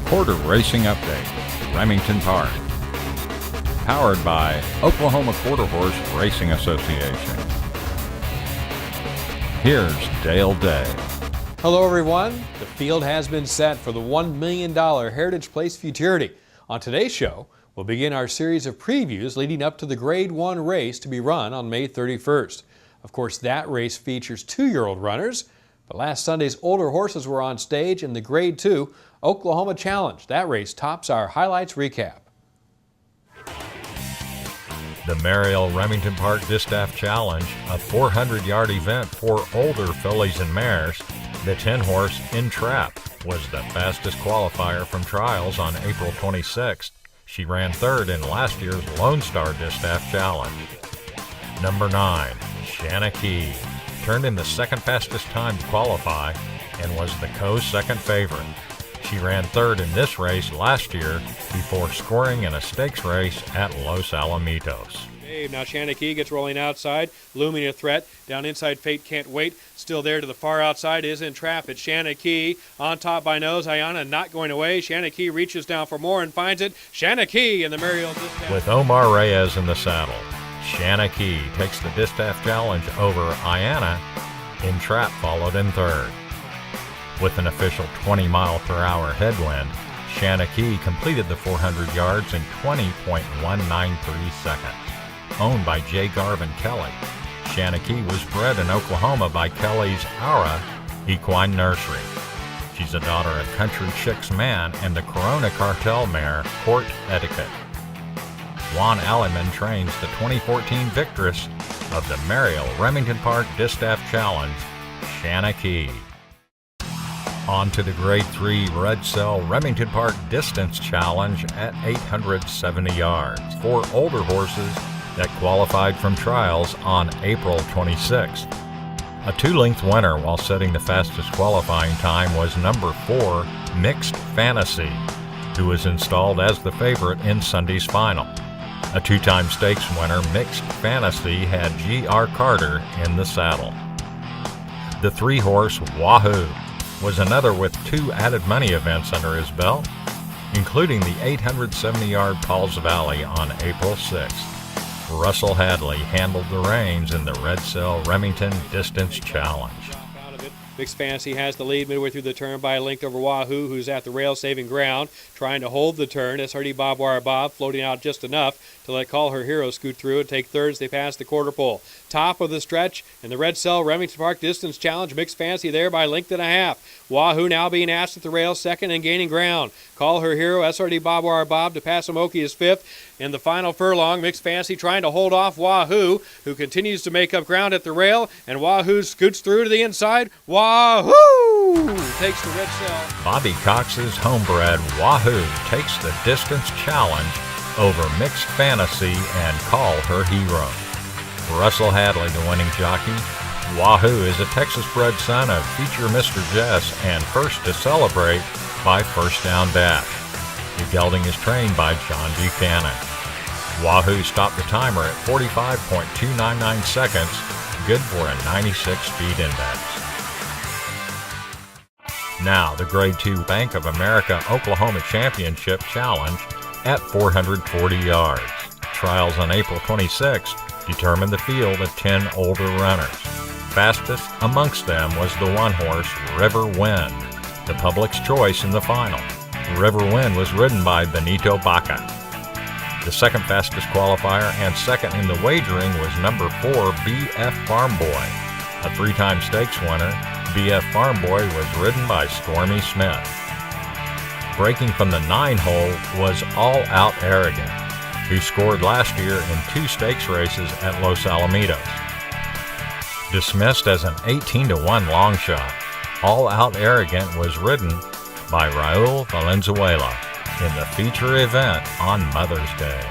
Quarter Racing Update, Remington Park. Powered by Oklahoma Quarter Horse Racing Association. Here's Dale Day. Hello everyone. The field has been set for the $1 million Heritage Place Futurity. On today's show, we'll begin our series of previews leading up to the Grade 1 race to be run on May 31st. Of course, that race features 2-year-old runners, but last Sunday's older horses were on stage in the Grade 2 Oklahoma Challenge. That race tops our highlights recap. The Mariel Remington Park Distaff Challenge, a 400-yard event for older fillies and mares. The 10-horse In Trap was the fastest qualifier from trials on April 26th. She ran third in last year's Lone Star Distaff Challenge. Number 9, Shanna Key, turned in the second fastest time to qualify and was the co-second favorite. She ran third in this race last year before scoring in a stakes race at Los Alamitos. Now Shanna Key gets rolling outside, looming a threat. Down inside, Fate Can't Wait. Still there to the far outside is In Trap. It's Shanna Key on top by nose. Ayana not going away. Shanna Key reaches down for more and finds it. Shanna Key in the Mariel Distaff. With Omar Reyes in the saddle, Shanna Key takes the Distaff Challenge over Ayana. In Trap followed in third. With an official 20-mile-per-hour headwind, Shanna Key completed the 400 yards in 20.193 seconds. Owned by J. Garvin Kelly, Shanna Key was bred in Oklahoma by Kelly's Aura Equine Nursery. She's a daughter of Country Chick's Man and the Corona Cartel mare Court Etiquette. Juan Alleman trains the 2014 victress of the Mariel Remington Park Distaff Challenge, Shanna Key. On to the Grade 3 Red Cell Remington Park Distance Challenge at 870 yards for older horses that qualified from trials on April 26th. A 2-length winner while setting the fastest qualifying time was number 4, Mixed Fantasy, who was installed as the favorite in Sunday's final. A 2-time stakes winner, Mixed Fantasy, had G.R. Carter in the saddle. The 3-horse Wahoo was another with 2 added money events under his belt, including the 870-yard Pauls Valley on April 6th. Russell Hadley handled the reins in the Red Cell Remington Distance Challenge. Mixed Fantasy has the lead midway through the turn by a length over Wahoo, who's at the rail saving ground, trying to hold the turn. SRD Bob Wire Bob floating out just enough to let Call Her Hero scoot through and take thirds. They pass the quarter pole. Top of the stretch in the Red Cell Remington Park Distance Challenge. Mixed Fantasy there by a length and a half. Wahoo now being asked at the rail second and gaining ground. Call Her Hero, SRD Bob Wire Bob to pass Samoki is fifth. In the final furlong, Mixed Fantasy trying to hold off Wahoo, who continues to make up ground at the rail, and Wahoo scoots through to the inside. Wahoo takes the Red Cell. Bobby Cox's homebred Wahoo takes the Distance Challenge over Mixed Fantasy and Call Her Hero. Russell Hadley, the winning jockey. Wahoo is a Texas-bred son of feature Mr. Jess and first to celebrate by First Down Dash. The gelding is trained by John Buchanan. Wahoo stopped the timer at 45.299 seconds, good for a 96-speed index. Now the Grade 2 Bank of America Oklahoma Championship Challenge at 440 yards. Trials on April 26 determined the field of 10 older runners. Fastest amongst them was the 1-horse River Wind, the public's choice in the final. River Wind was ridden by Benito Baca. The second fastest qualifier and second in the wagering was number 4, BF Farm Boy. A 3-time stakes winner, BF Farm Boy was ridden by Stormy Smith. Breaking from the 9-hole was All Out Arrogant, who scored last year in 2 stakes races at Los Alamitos. Dismissed as an 18-1 long shot, All Out Arrogant was ridden by Raul Valenzuela in the feature event on Mother's Day.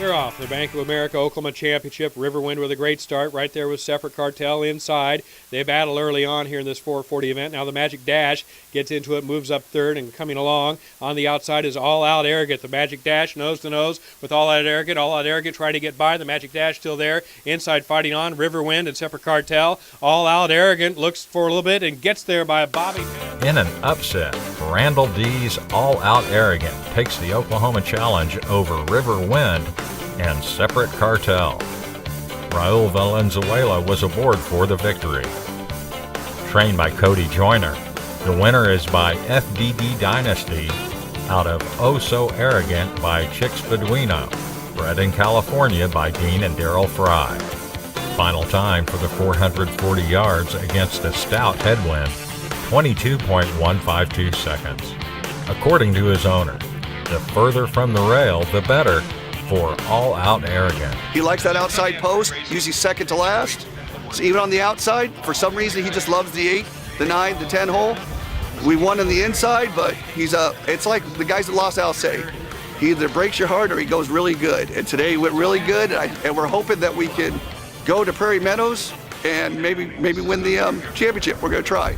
They're off. The Bank of America Oklahoma Championship. Riverwind with a great start. Right there with Separate Cartel inside. They battle early on here in this 440 event. Now the Magic Dash gets into it, moves up third, and coming along on the outside is All Out Arrogant. The Magic Dash nose to nose with All Out Arrogant. All Out Arrogant trying to get by. The Magic Dash still there. Inside fighting on. Riverwind and Separate Cartel. All Out Arrogant looks for a little bit and gets there by Bobby. In an upset, Randall D's All Out Arrogant takes the Oklahoma Challenge over Riverwind and Separate Cartel. Raul Valenzuela was aboard for the victory. Trained by Cody Joyner, the winner is by FDD Dynasty out of Oh So Arrogant by Chicks Beduino, bred in California by Dean and Daryl Fry. Final time for the 440 yards against a stout headwind, 22.152 seconds. According to his owner, the further from the rail, the better for All Out Arrogant. He likes that outside post, usually second to last. So even on the outside, for some reason, he just loves the 8, the 9, the 10 hole. We won on the inside, but it's like the guys at Los Al say, he either breaks your heart or he goes really good. And today he went really good, and we're hoping that we can go to Prairie Meadows and maybe win the championship. We're going to try.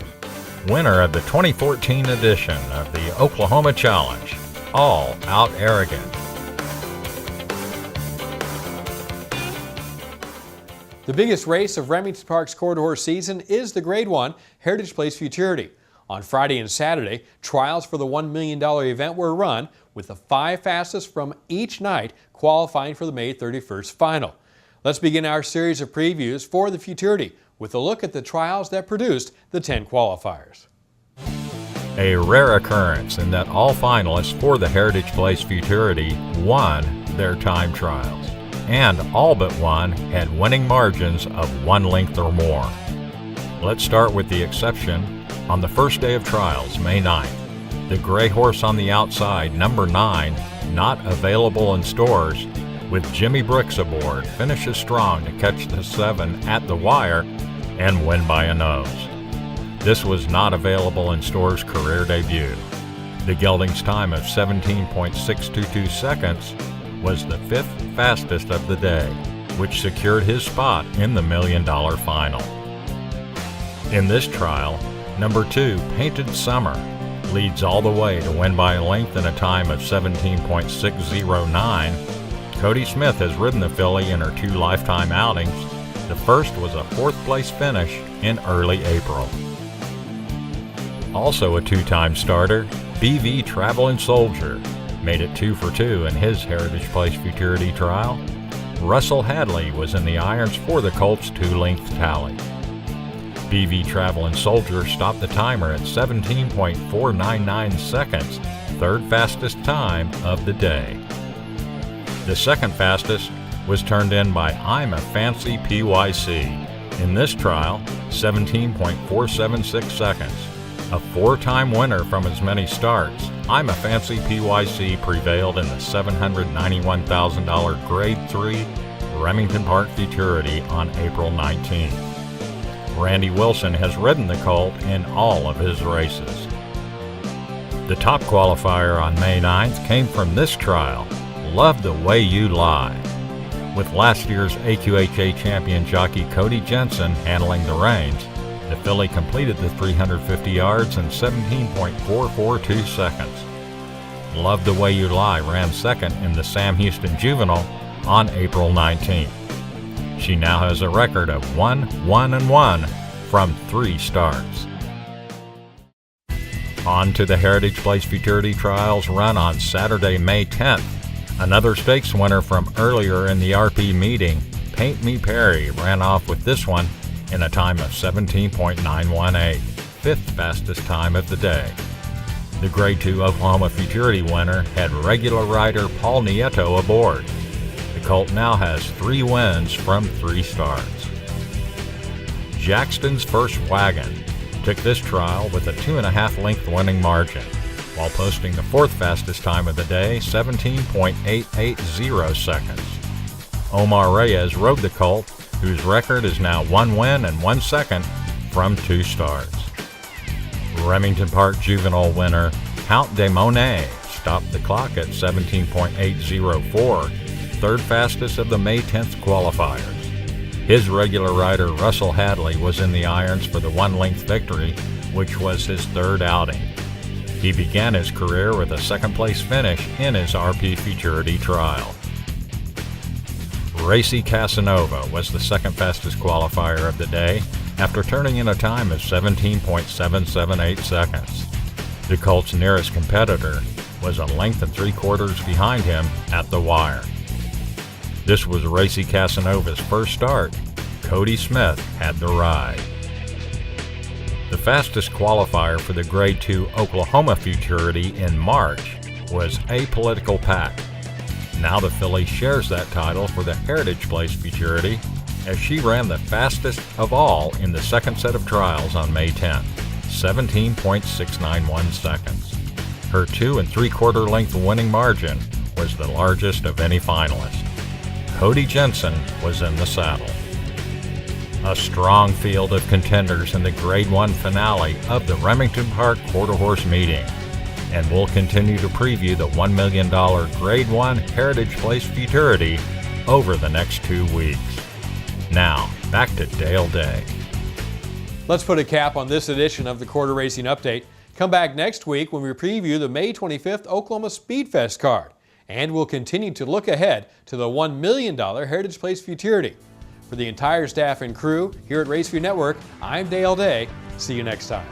Winner of the 2014 edition of the Oklahoma Challenge, All Out Arrogant. The biggest race of Remington Park's quarter horse season is the Grade 1 Heritage Place Futurity. On Friday and Saturday, trials for the $1 million event were run, with the 5 fastest from each night qualifying for the May 31st final. Let's begin our series of previews for the Futurity with a look at the trials that produced the 10 qualifiers. A rare occurrence in that all finalists for the Heritage Place Futurity won their time trials, and all but one had winning margins of 1 length or more. Let's start with the exception. On the first day of trials, May 9th, the gray horse on the outside, number 9, not available in stores, with Jimmy Brooks aboard, finishes strong to catch the 7 at the wire and win by a nose. This was not available in stores' career debut. The gelding's time of 17.622 seconds was the 5th fastest of the day, which secured his spot in the $1 million final. In this trial, number 2, Painted Summer, leads all the way to win by a length in a time of 17.609. Cody Smith has ridden the filly in her 2 lifetime outings. The first was a 4th place finish in early April. Also a 2-time starter, BV Travelin' Soldier, made it 2 for 2 in his Heritage Place Futurity trial. Russell Hadley was in the irons for the Colts' 2-length tally. BV Travelin' Soldier stopped the timer at 17.499 seconds, 3rd fastest time of the day. The 2nd fastest was turned in by I'm a Fancy PYC. In this trial, 17.476 seconds. A 4-time winner from as many starts, I'm a Fancy PYC prevailed in the $791,000 Grade 3 Remington Park Futurity on April 19. Randy Wilson has ridden the colt in all of his races. The top qualifier on May 9th came from this trial, Love the Way You Lie. With last year's AQHA champion jockey Cody Jensen handling the reins, the filly completed the 350 yards in 17.442 seconds. Love the Way You Lie ran 2nd in the Sam Houston Juvenile on April 19th. She now has a record of 1-1-1 from 3 starts. On to the Heritage Place Futurity trials run on Saturday, May 10th. Another stakes winner from earlier in the RP meeting, Paint Me Perry, ran off with this one in a time of 17.918, 5th fastest time of the day. The Grade 2 Oklahoma Futurity winner had regular rider Paul Nieto aboard. The colt now has 3 wins from 3 starts. Jackson's First Wagon took this trial with a 2.5 length winning margin, while posting the 4th fastest time of the day, 17.880 seconds. Omar Reyes rode the colt, whose record is now 1 win and 1 second from 2 starts. Remington Park Juvenile winner Count de Monet stopped the clock at 17.804, third fastest of the May 10th qualifiers. His regular rider Russell Hadley was in the irons for the one-length victory, which was his third outing. He began his career with a second-place finish in his RP Futurity trial. Racy Casanova was the second fastest qualifier of the day after turning in a time of 17.778 seconds. The Colt's nearest competitor was a length and 3/4 behind him at the wire. This was Racy Casanova's first start. Cody Smith had the ride. The fastest qualifier for the Grade 2 Oklahoma Futurity in March was Apolitical Pack. Now the filly shares that title for the Heritage Place Futurity as she ran the fastest of all in the second set of trials on May 10th, 17.691 seconds. Her 2 3/4 length winning margin was the largest of any finalist. Cody Jensen was in the saddle. A strong field of contenders in the Grade 1 finale of the Remington Park Quarter Horse Meeting, and we'll continue to preview the $1 million Grade 1 Heritage Place Futurity over the next 2 weeks. Now, back to Dale Day. Let's put a cap on this edition of the Quarter Racing Update. Come back next week when we preview the May 25th Oklahoma Speedfest card. And we'll continue to look ahead to the $1 million Heritage Place Futurity. For the entire staff and crew here at Raceview Network, I'm Dale Day. See you next time.